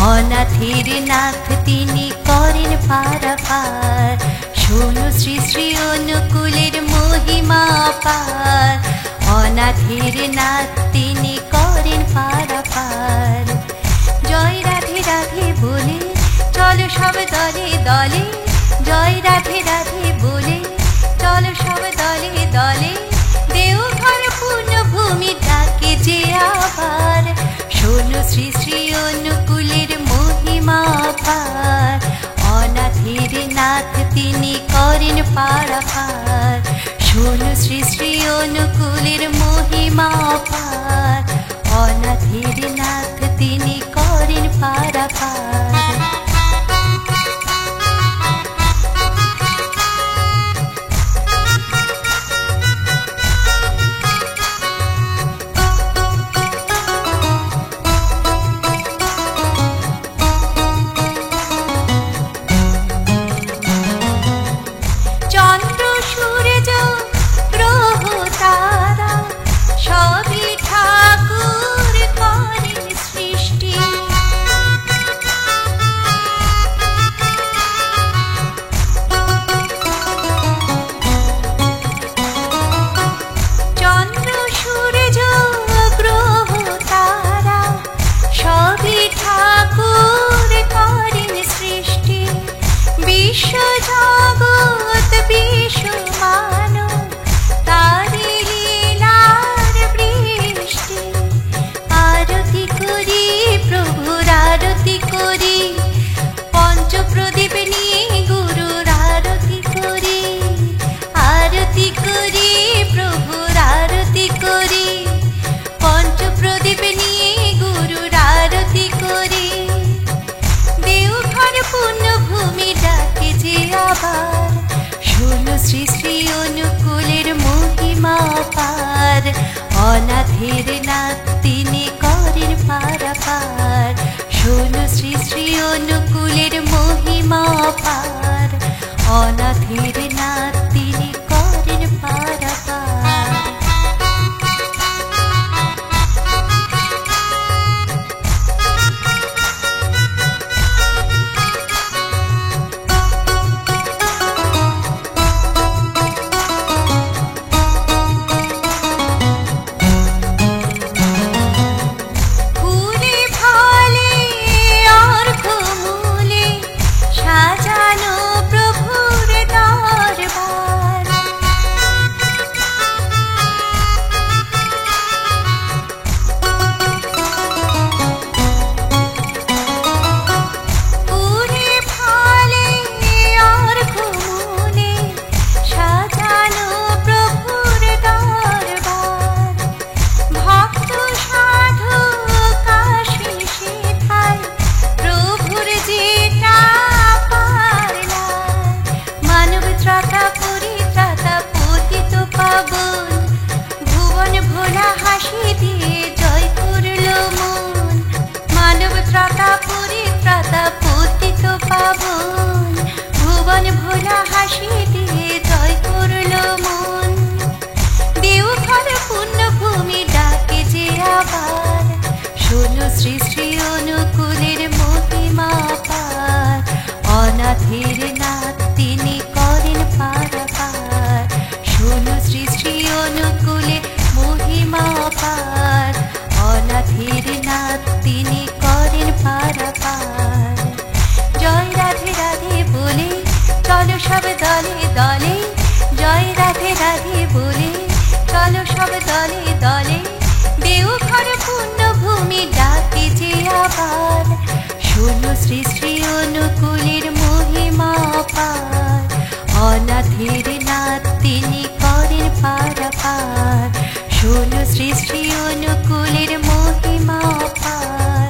অনাথের নাথ তিনি করেন পারাপার। শোনো শ্রী শ্রী অনুকূলের মহিমা পার। অনাথের নাথ তিনি করেন পারাপার। জয় রাধে রাধে বলে চলো সব দলে দলে। জয় রাধে রাধে বলে চলো সব দলে দলে। দেওঘর পুণ্যভূমি ডাকে যে আবার। শোনো শ্রী শ্রী অনুকূলের মহিমা পার। অনাথের নাথ তিনি করেন পারাপার। শোনো শ্রী শ্রী অনুকূলের মহিমা পার। অনাথের নাথ তিনি করেন পারাপার। শ্রী শ্রী অনুকূলের মহিমা পার। অনাথের নাথ তিনি করেন পারাপার। শোনো শ্রী শ্রী অনুকূলের মহিমা পার। অনাথের নাথ তিনি করেন পারাপার। ভুবন ভোলা হাসি দিয়ে জয় করল মন। দেওঘর পুণ্যভূমি ডাকে যে আবার। শোনো শ্রী শ্রী অনুকূলের মহিমা পার। অনাথের নাথ তিনি করেন পারাপার। শোনো শ্রী শ্রী অনুকূলের মহিমা পার। অনাথের নাথ তিনি করেন পারাপার। জয় রাধে রাধে বলে চলো সব দলে দলে। জয় রাধে রাধে বলে চলো সব দলে দলে। দেওঘর পুণ্যভূমি ডাকে যে আবার। শোনো শ্রী শ্রী অনুকূলের মহিমা পার। অনাথের নাথ তিনি করেন পারাপার। শোনো শ্রী শ্রী অনুকূলের মহিমা পার।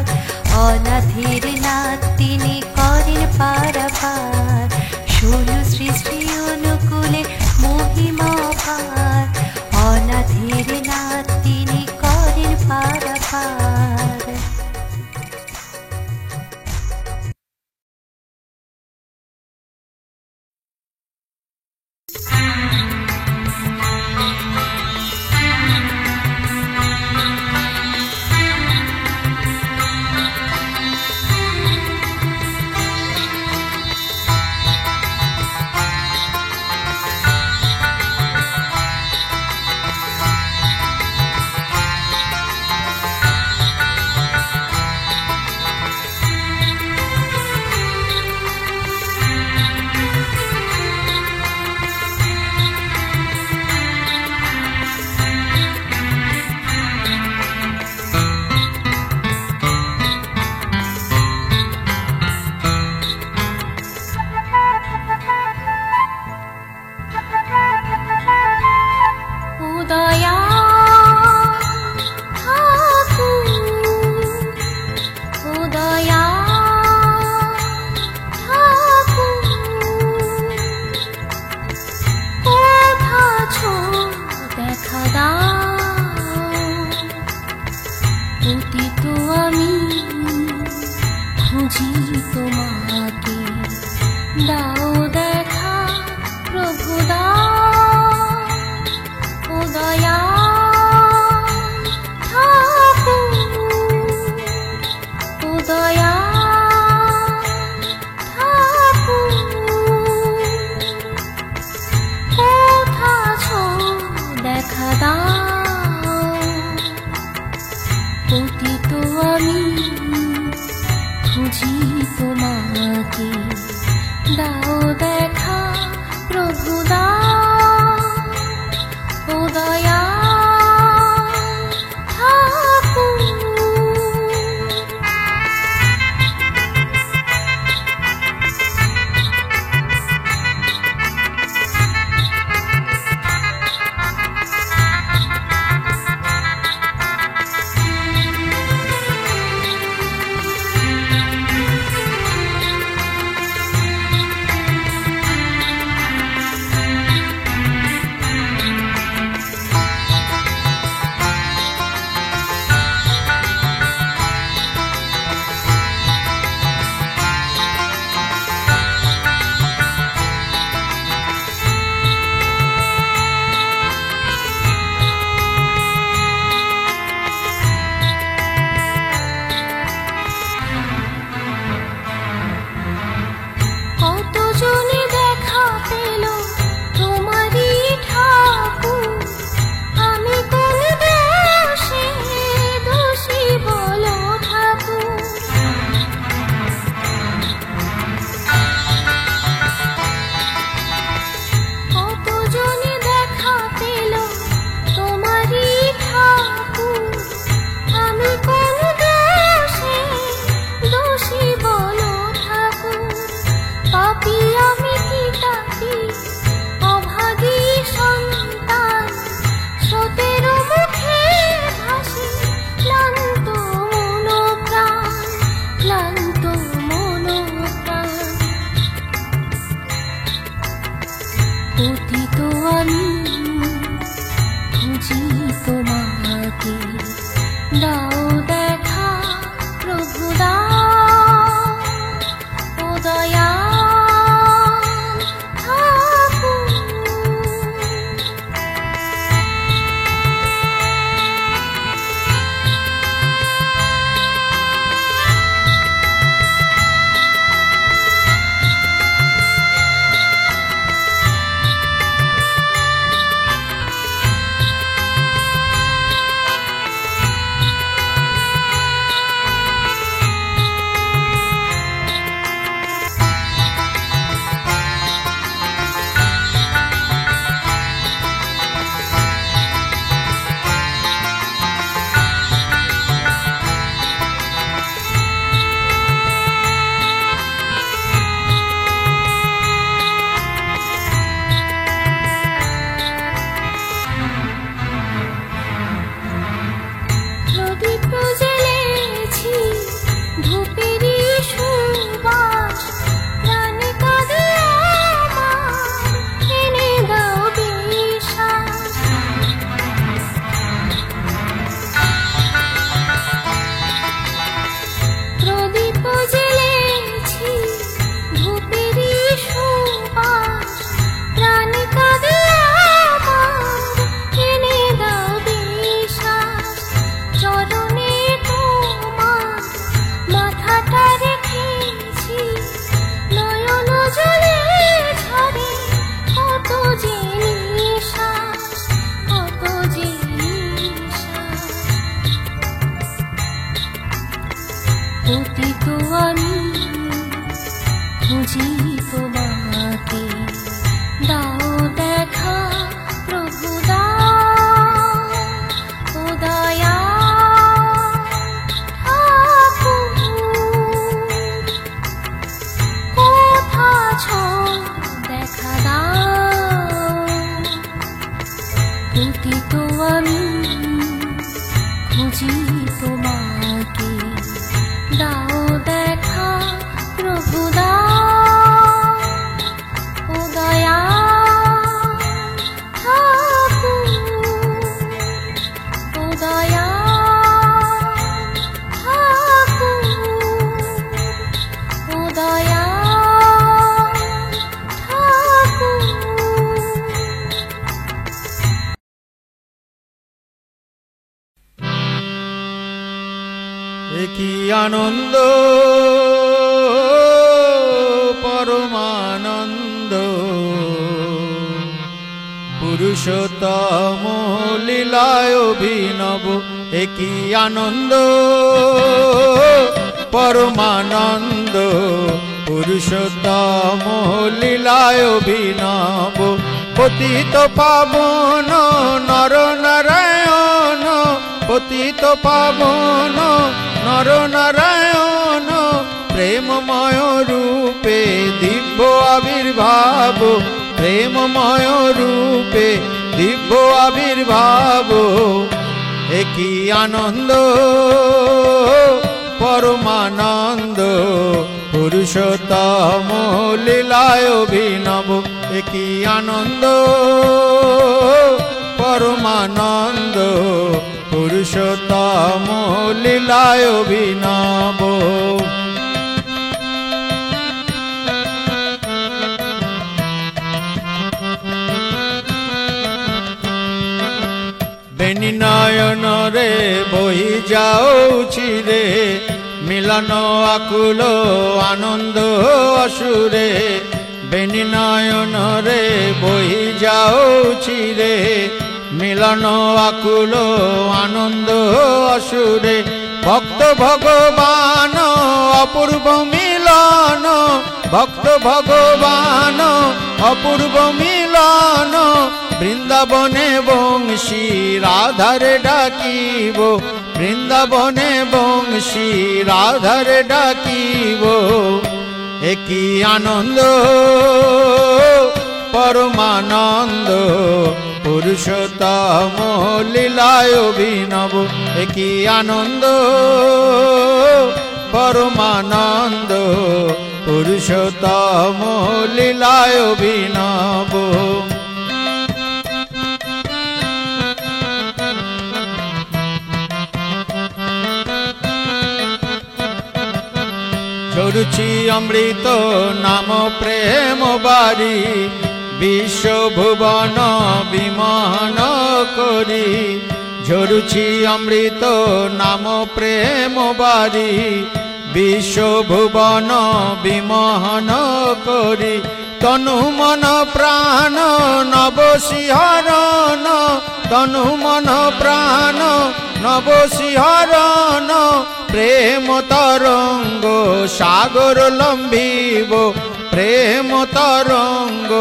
দাও দেখা প্রভু দাও ও দয়া পতিত আমি খুঁজি তোমাকে দাও দেখা প্রভু দাও ও দয়া কোথা ছো দেখা দাও পতিত আমি খুঁজি তোমাকে দাও দেখা প্রভু দাও ও দয়া ও দয়া ও দয়া কি আনন্দ পরমানন্দ পুরুষোত্তম লীলায় অভিনব কি আনন্দ পরমানন্দ পুরুষোত্তম লীলায় অভিনব পতিত পাবন নর নারায়ণ পতিত পাবন নর নারায়ণ প্রেমময় রূপে দিব্য আবির্ভাব প্রেমময় রূপে দিব্য আবির্ভাব একই আনন্দ পরমানন্দ পুরুষোত্তম লীলায় অভিনব একই আনন্দ পরমানন্দ পুরুষোত্তম লীলায় অভিনব বেনি নয়ন রে বহি যাଉଛି রে মিলন আকুল আনন্দ অসুরে বেনি নয়ন রে বহি যাଉଛି রে মিলন আকুল আনন্দ অসুরে ভক্ত ভগবান অপূর্ব মিলন ভক্ত ভগবান অপূর্ব মিলন বৃন্দাবনে বংশী রাধারে ডাকিব বৃন্দাবনে বংশী রাধারে ডাকিব একই আনন্দ পরমানন্দ পুরুষোত্তম লীলায় অভিনব একই আনন্দ পরমানন্দ পুরুষোত্তম লীলায় অভিনব ঝরুছি অমৃত নাম প্রেম বারি, বিশ্ব ভুবন বিমোহন করি। ঝরুছি অমৃত নাম প্রেম বারি, বিশ্ব ভুবন বিমোহন করি। তনু মন প্রাণ নব শিহরণ, তনু মন প্রাণ নব শিহরণ। প্রেম তরঙ্গ সাগর লম্বিব, প্রেম তরঙ্গ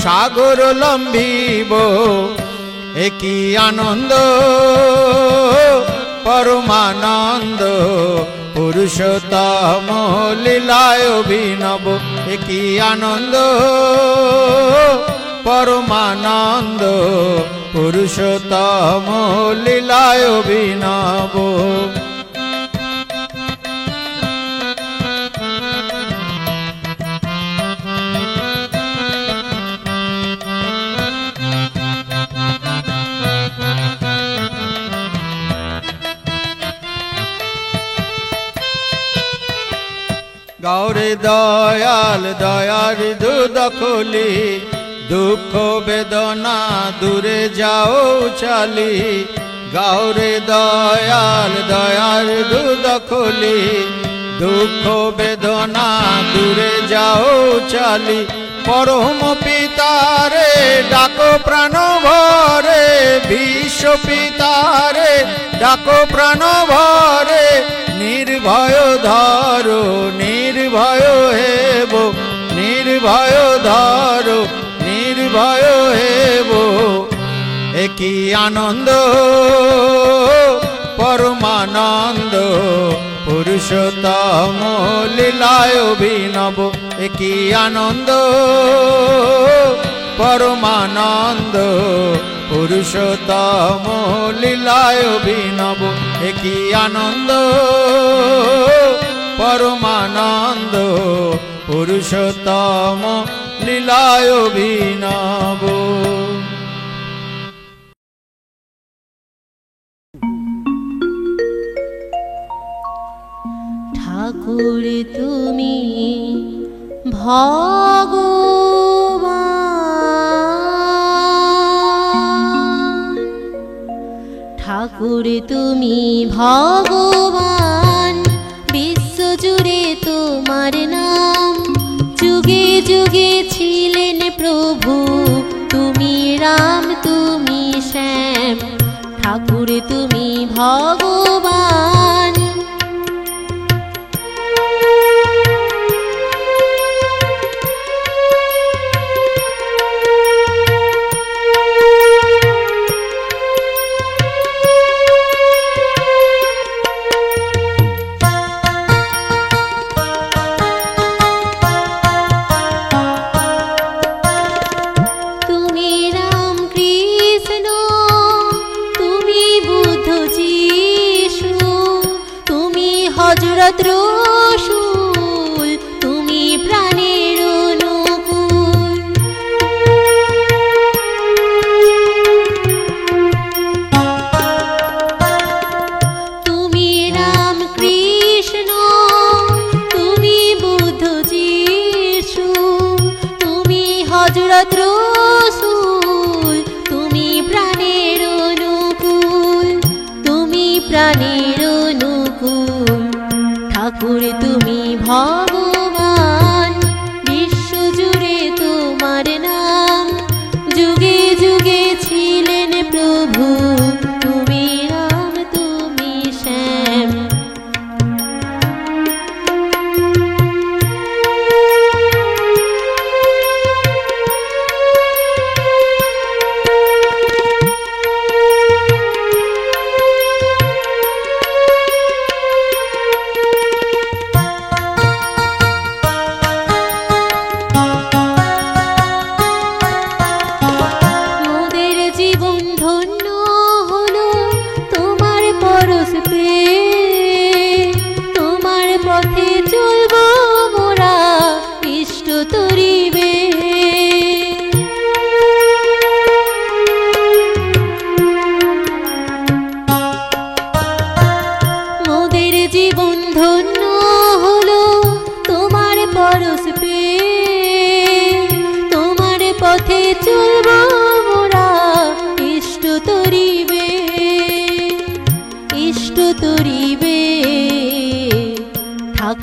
সাগর লম্বিব। একই আনন্দ পরমানন্দ, পুরুষোত্তম লীলায় অভিনব। একই আনন্দ পরমানন্দ, পুরুষোত্তম লীলায় অভিনব। গৌরে দয়াল দয়ার দুধ খুলি, দুঃখ বেদনা দূরে যাও চালি। গৌরে দয়াল দয়ার দুধ খুলি, দুঃখ বেদনা দূরে যাও চালি। পরম পিতারে ডাকো প্রাণ ভরে, বিশ্ব পিতারে ডাকো প্রাণ ভরে। নির্ভয় ধরো নির্ভয় হেব, নির্ভয় ধরো নির্ভয় হেব। একই আনন্দ পরমানন্দ, পুরুষোত্তম লীলায় অভিনব। একই আনন্দ পরমানন্দ, পুরুষোত্তম লীলায় অভিনব। একই আনন্দ পরমানন্দ, পুরুষোত্তম লীলায় অভিনব। ঠাকুর তুমি ভগবান, ঠাকুর তুমি ভগবান। বিশ্বজুড়ে তোমার নাম, যুগে যুগে ছিলেন প্রভু। তুমি রাম তুমি শ্যাম, ঠাকুর তুমি ভগবান। রসুল তুমি প্রাণের অনুকূল। তুমি রাম কৃষ্ণ তুমি বুদ্ধ যিশু, তুমি হযরত রসুল তুমি প্রাণের অনুকূল, তুমি প্রাণের অনুকূল। ঠাকুর তুমি ভগবান, বিশ্বজুড়ে তোমার নাম, যুগে যুগে ছিলেন প্রভু। তুমি রাম তুমি শ্যাম।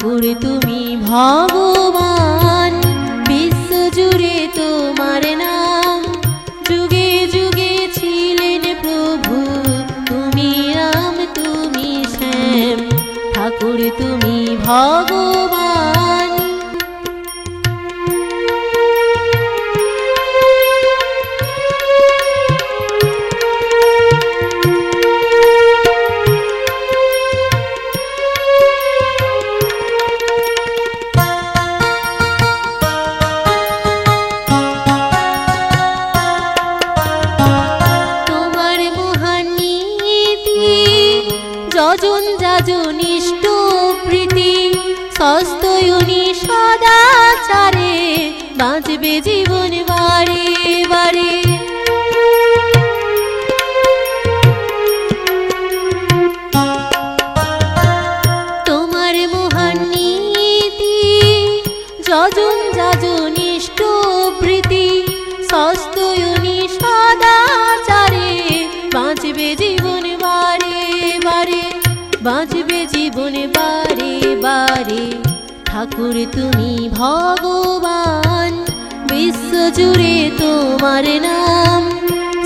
ঠাকুর তুমি ভগবান, বিশ্ব জুড়ে তোমার নাম, যুগে যুগে ছিলেন প্রভু, তুমি রাম তুমি শ্যাম, ঠাকুর তুমি ভগবান। যজন যাজন ইষ্ট প্রীতি, সস্তয়নি সদাচারে, বাঁচবে জীবন বারে বারে। তোমার মহান নীতি, যজন যাজন ইষ্ট প্রীতি, সস্তয়নি সদাচারে, বাঁচবে জীবন বারে বারে, বাঁচবে জীবন বারে বারে। ঠাকুর তুমি ভগবান, বিশ্ব জুড়ে তোমার নাম,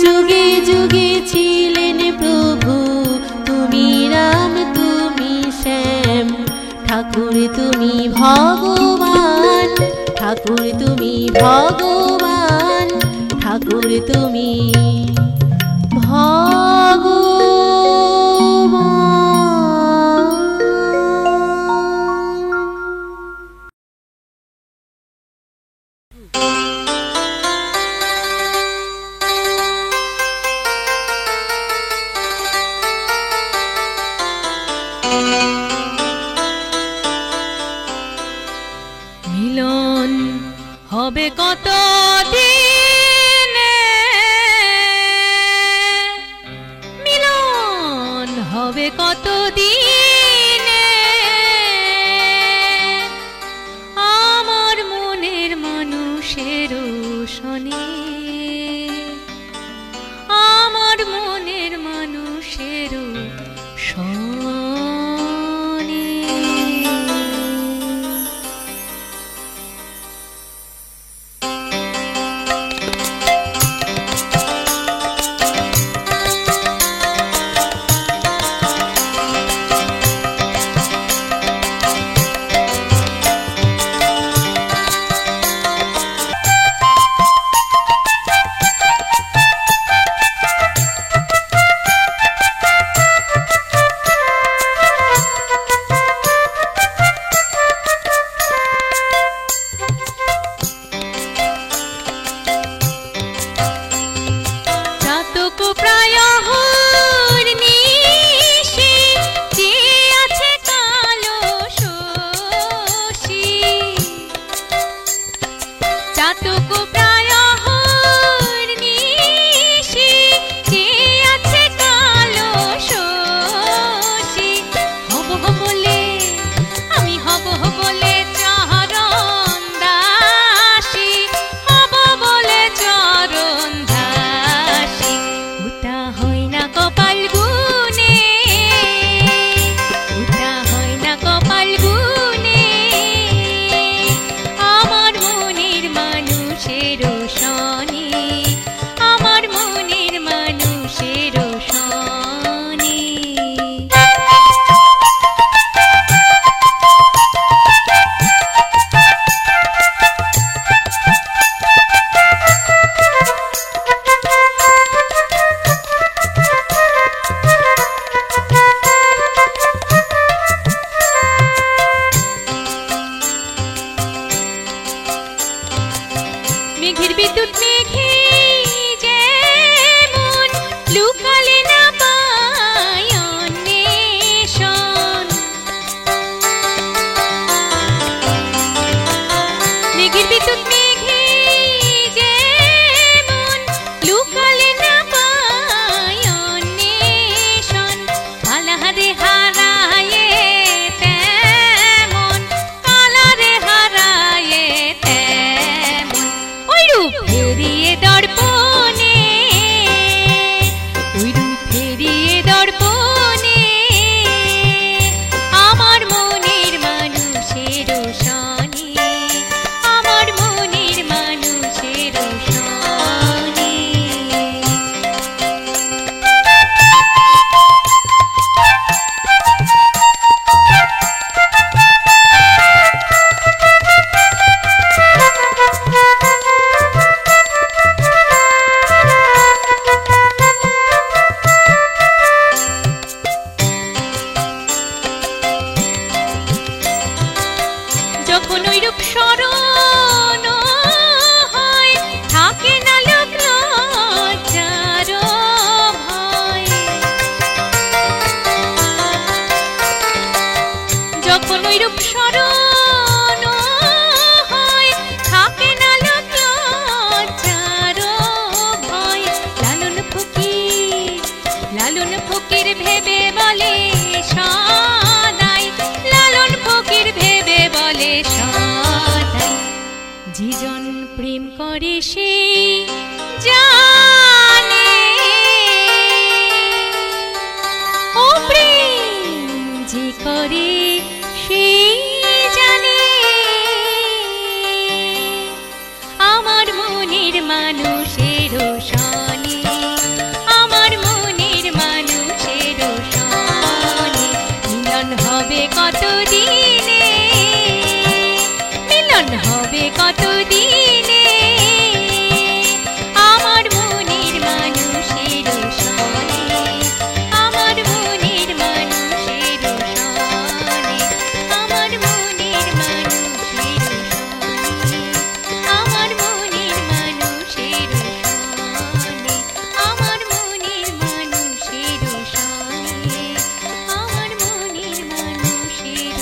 যুগে যুগে ছিলেন প্রভু, তুমি রাম তুমি শ্যাম, ঠাকুর তুমি ভগবান, ঠাকুর তুমি ভগবান, ঠাকুর তুমি ভগবান। মিলন হবে কত দিনে, মিলন হবে কত দিনে, আমার মনের মানুষের শনি, আমার মনের মানুষের শনি। মেঘের বিদ্যুৎ মেঘে যেমন লুকালে না পায় অন্বেষণ, মেঘের বিদ্যুৎ মেঘে যেমন লুকালে না পায় অন্বেষণ, কালারে হারায়ে তেমন, কালারে হারায়ে তেমন, ওই রূপ ফেরিয়ে দর্পণে, ওই রূপ ফেরিয়ে দর্পণে, আমার মনের মানুষ রূপ স্মরণ হয়, থাকে না লজ্জার ভয়। লালন ফকির ভেবে বলে সদাই, লালন ফকির ভেবে বলে সদাই। যেজন প্রেম করে সে জানে, ও প্রেম যে করে সে জানে। আমার মনের মানুষের সনে, আমার মনের মানুষের সনে মিলন হবে কতদিনে, মিলন হবে কতদিনে। আমার মনের মানুষের সনে, আমার মনের মানুষের সনে, আমার মনের মানুষের সনে, আমার মনের মানুষের সনে, আমার মনের মানুষের সনে, আমার মনের মানুষের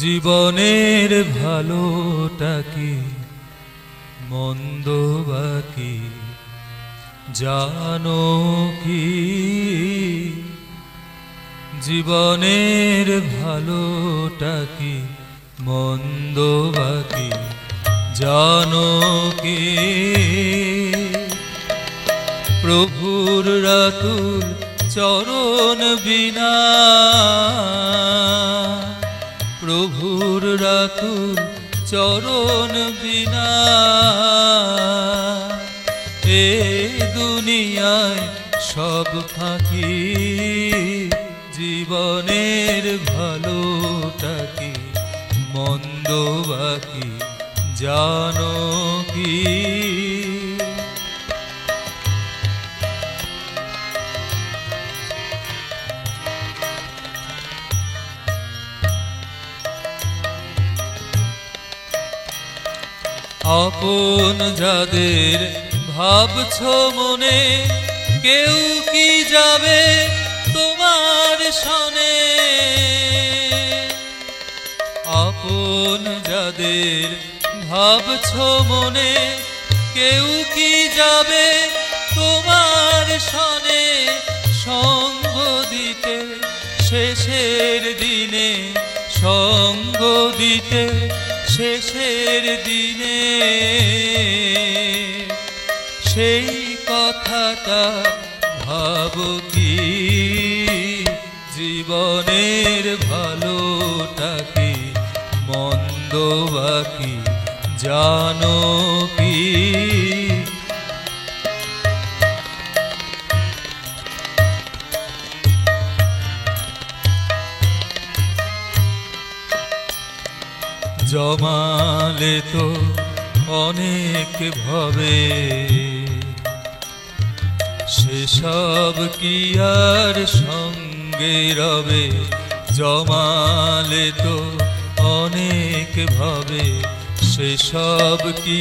জীবনের ভালোটা কি মন্দ বাকি জানো কি? জীবনের ভালোটা কি মন্দ বাকি জানো কি? প্রভুর রাতুল চরণ বিনা, প্রভুর রাতুল চরণ বিনা এ দুনিয়ায় সব ফাঁকি। জীবনের ভালোটা কি মন্দ বাকি জানো কি? আপন যাদের ভাবছো মনে, কেউ কি যাবে তোমার সনে? আপন যাদের ভাবছো মনে, কেউ কি যাবে তোমার সনে? সঙ্গ দিতে শেষের দিনে, সঙ্গ দিতে শেষের দিনে সেই কথাটা ভাবো কি? জীবনের ভালোটা কি মন্দ বাকি জানো কি? জমালে তো অনেক ভবে, সেসব কি আর সঙ্গে রবে? জমালে তো অনেক ভবে, সেসব কি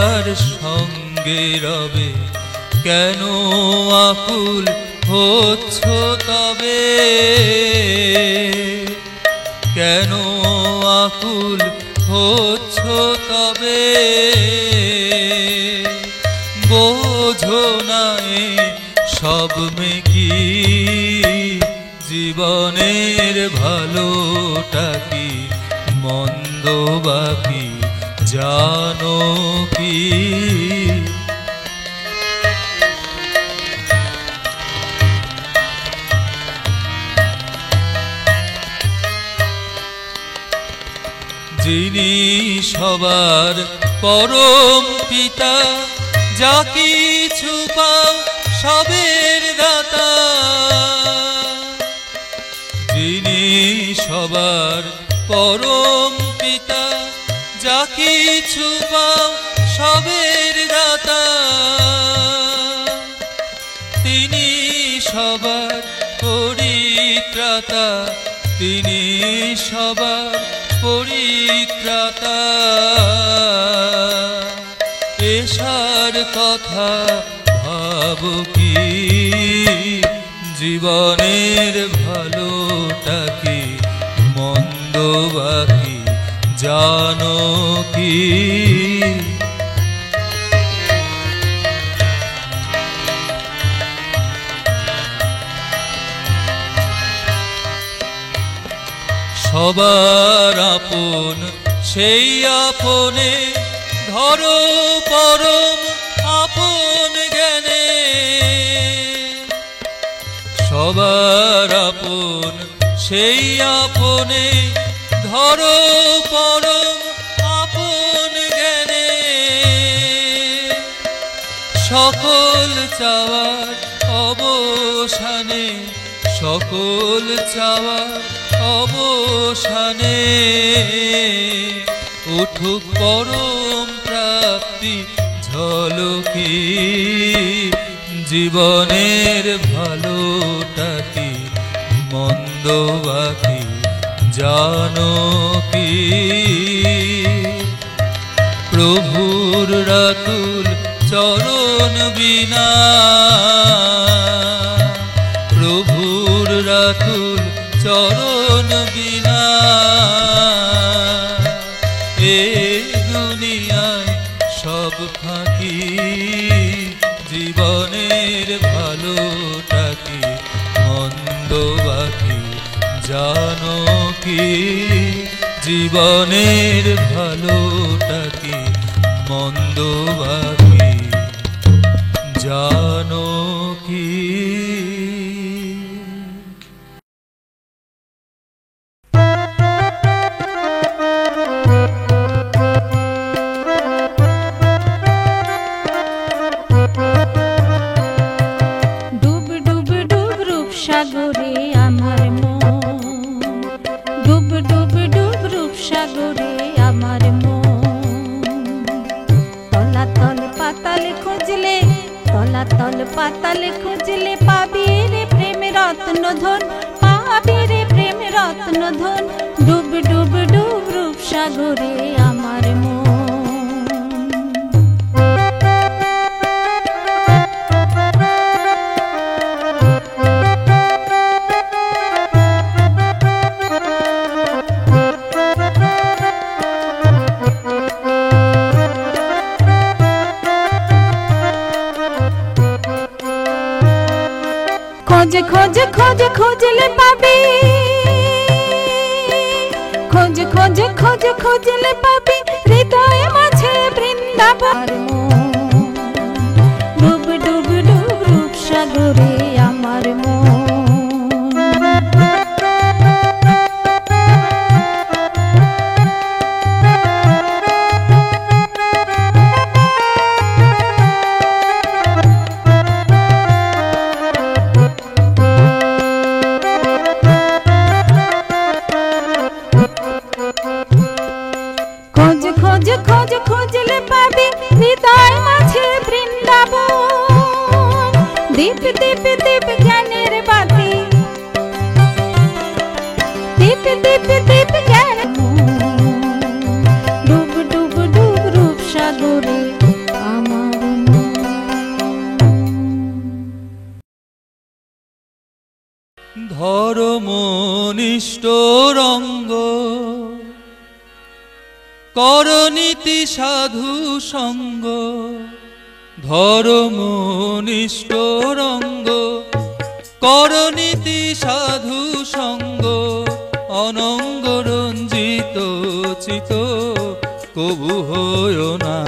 আর সঙ্গে রবে? কেন আকুল হচ্ছ তবে, কেন আকুল হচ্ছ তবে? বোঝো না এ সব মেকি, জীবনের ভালোটা কি মন্দ বাকি জানো কি? যিনি সবার পরম পিতা, যা কিছু পাও সবের দাতা। যিনি সবার পরম পিতা, যা কিছু পাও সবের দাতা। তিনি সবার পরিত্রাতা, তিনি সবার পরিত্রাতা। নেশার কথা ভাবো কি, জীবনের ভালোটা কি মন্দ বাকি জানো কি? সবার আপন সেই আপনে ধরো পরম আপন জ্ঞানে, সবার আপন সেই আপনে ধরো পরম আপন জ্ঞানে। সকল চাওয়ার অবসানে, সকল চাওয়ার অবসানে উঠুক পরম প্রাপ্তি ঝলকি, জীবনের ভালোটা কি মন্দ বাকি জানো কি? প্রভুর রাতুল চরণ বিনা, প্রভুর রাতুল চরণ বিনা এ দুনিয়ায় সব ফাঁকি, জীবনের ভালোটা কি মন্দ বাকি জানো কি? জীবনের ভালোটা কি মন্দ বাকি জানো কি? ডুব ডুব ডুব রূপ সাগরে আমার মন, ডুব ডুব ডুব রূপ সাগরে আমার মন। তলাতল পাতাল খুঁজলে, তলাতল পাতাল খুঁজলে পাবি রে প্রেম রত্ন ধন, পাবি রে প্রেম রত্ন ধন। ডুব ডুব ডুব রূপ সাগরে আমার মন। খোঁজ খোঁজ খোঁজ খুঁজলে পাবি, খোঁজ খোঁজ খোঁজ খুঁজলে পাবি হৃদয় মাঝে বৃন্দাবন। ডুব ডুব ডুব রূপ সাগরে আমার মন। খোঁজ খোঁজ খোঁজ খুঁজলে পাবি হৃদয় মাঝে বৃন্দাবন। দীপ দীপ দীপ জ্ঞানের বাতি, দীপ দীপ দীপ জ্ঞান। ডুব ডুব ডুব রূপ সাগরে আমার মন। ধর্মনিষ্ঠ রঙ্গ করনীতি সাধু সঙ্গ, ধর্মনিষ্ঠ রঙ্গ করনীতি সাধু সঙ্গ। অনঙ্গ রঞ্জিত চিত কবু হয় না,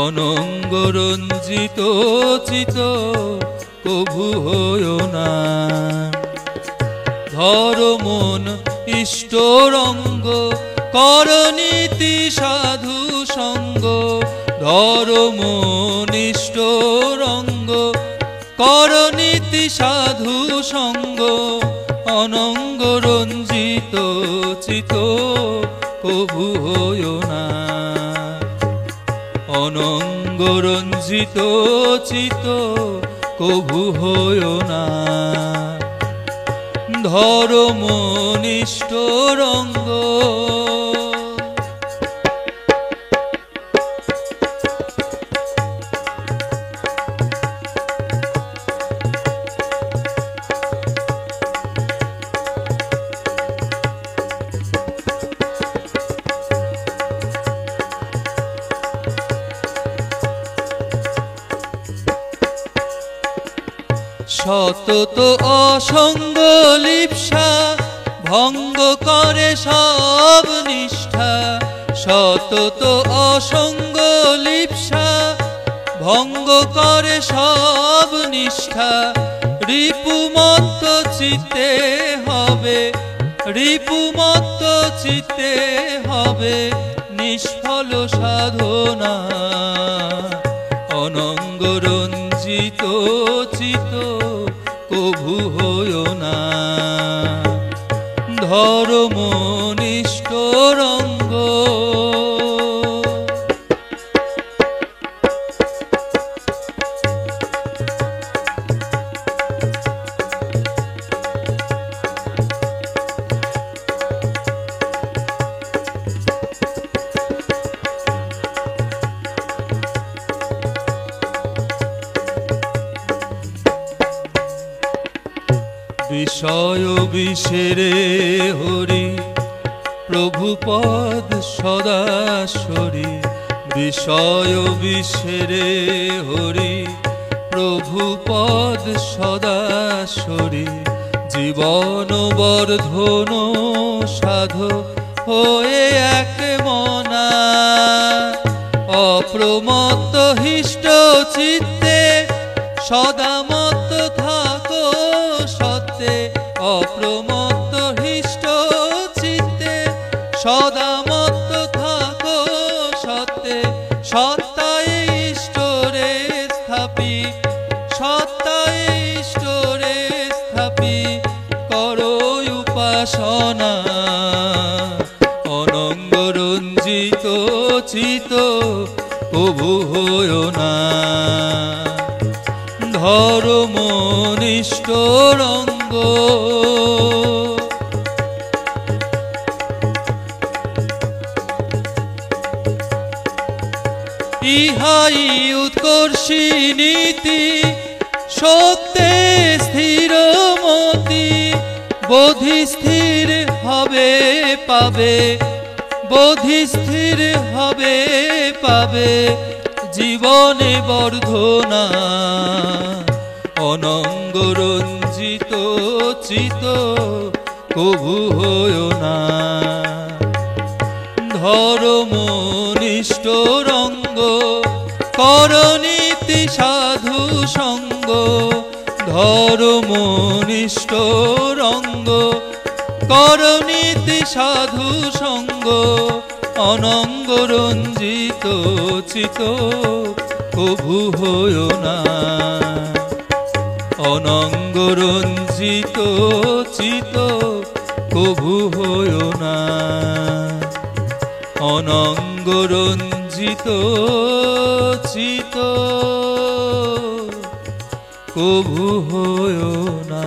অনঙ্গ রঞ্জিত চিত কবু হয় না। ধর্মন ইষ্ট রঙ্গ করনীতি সাধু সঙ্গ, ধর্মনিষ্ঠ রঙ্গ করনীতি সাধু সঙ্গ। অনঙ্গ রঞ্জিত চিত কবু হয় না, অনঙ্গ রঞ্জিত চিত কবু হয় না। ধর্মনিষ্ঠ রঙ্গ সতত অসঙ্গ লিপ্সা ভঙ্গ করে সব নিষ্ঠা, সতত অসঙ্গ লিপ্সা ভঙ্গ করে সব নিষ্ঠা। রিপুমত্ত চিত্তে হবে, রিপুমত্ত চিত্তে হবে নিষ্ফল সাধনা। অনঙ্গ রঞ্জিত চিত কভু হয়ো না, ধর্মনিষ্ঠ রঙ্গ। বিষয় বিষেরে হরি প্রভুপদ সদাসরি, বিষয় বিষেরে হরি প্রভুপদ সদাসরি। জীবন বর্ধন সাধ হয়ে এক মনা, অপ্রমত্ত হিষ্ট চিত্তে সদা মত্ত থাকো সত্যে। অপ্রমত্ত হিষ্ট চিত্তে সদা মত্ত থাকো সত্যে। সত্তায় ইষ্টরে স্থাপি, সত্তায় ইষ্টরে স্থাপি করো উপাসনা। অনঙ্গ রঞ্জিত চিত কভু হয়ো না, ধর্মনিষ্ঠ রঙ্গ। ইহাই উৎকর্ষী নীতি সত্যে স্থির মতি। বোধি স্থির হবে পাবে, বোধি স্থির হবে পাবে জীবনে বর্ধনা। অনঙ্গ রঞ্জিত চিত কভু হয়ো না, ধর্মনিষ্ঠ রঙ্গ। করনীতি সাধু সঙ্গ, ধর্মনিষ্ঠ রঙ্গ। করনীতি সাধু সঙ্গ, অনঙ্গ রঞ্জিত চিত কভু হয়ো না, অনঙ্গ রঞ্জিত চিত কভু হয়ো না, অনঙ্গ রঞ্জিত চিত কভু হয়ো না।